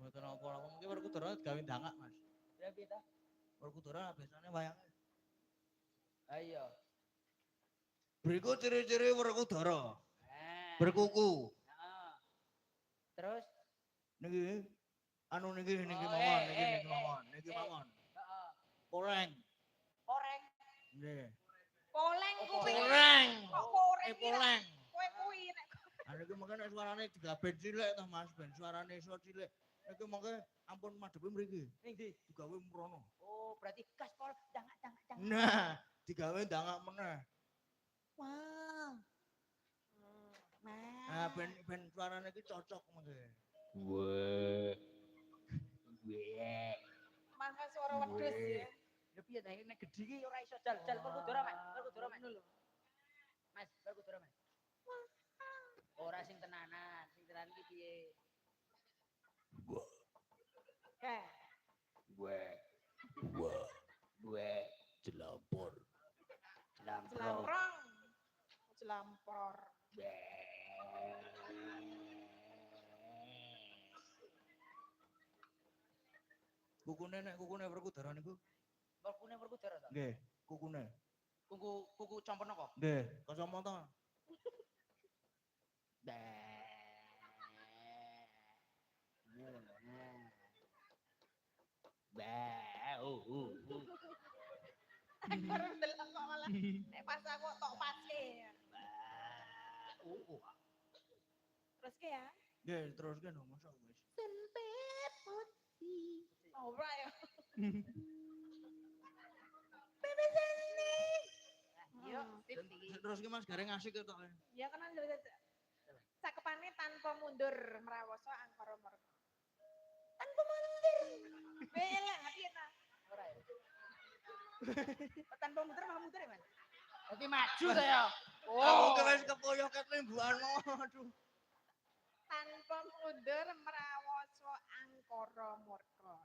Mboten napa-napa mungkin Werkudara gawe ndangak, Mas. Ya piye ta? Werkudara biasanya wayang. Ayo. Berikut ciri-ciri Werkudara. Berkuku. Berkuku. Heeh. Terus Niki anu niki Oh, mawon, niki mawon, niki mawon. Heeh. Poleng. Oreng. Nggih. Poleng kuping. Poleng. Kok koreng Poleng. kowe kuwi nek. Anu iki mengke nek suarane digaben cilik to Mas, ben suarane iso cilik. Niki mengke ampun madhepe mriki. Ning ndi? Digawe mrono. Oh, berarti gas pol dangak. Nah, digawe ndangak meneh. Wah. Nah, ben suarane iki cocok mengke. Wah. Wah. Mangga suara wedhus ya. Ya piye ta nek gedhi iki ora iso jal Werkudara, Mas. Werkudara, Mas. Mas, Werkudara, Mas. Ora sing tenanan iki piye? Heh. Wah. Jelampor. Jelamprong. Jelampor. Kukune nek kukune Werkudara niku. Kukune Werkudara ta? Nggih, kukune. Kuku campurna kok. Nggih, kacamata. Baru ndelok kok malah nek pas aku tok paske. Terus ke ya. Nggih, terus kan masa wis. Sempit putih. Ora ya. Yo, Terus ki Mas gareng asik tok. Ya kan cakepane tanpa mundur merawoso angkara merga. Tanpa mundur. Bela ngerti ta? ora ya. Tanpa muter malah muter ya, Mas. Dadi maju ta ya. Aku ki wis kepoyo ket lembuan aduh. Tanpa mundur merawoso angkara murka.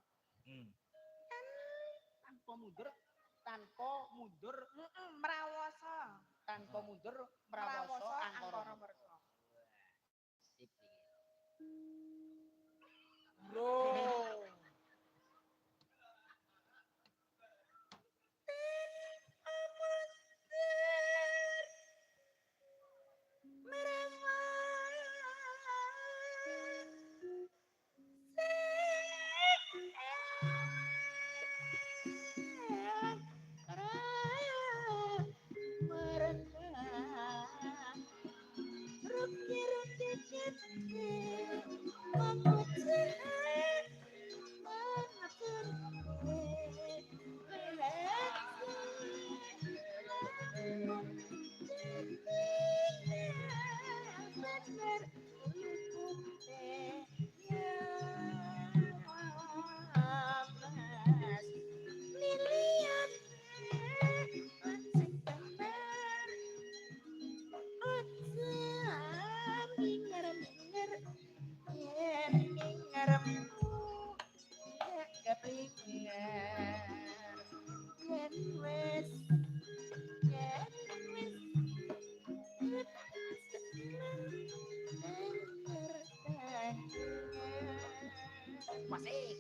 Tanpa mundur Merawoso. tanpa mundur Merawoso merawoso angkara angkara. murka. Sip iki. Bro. Masih.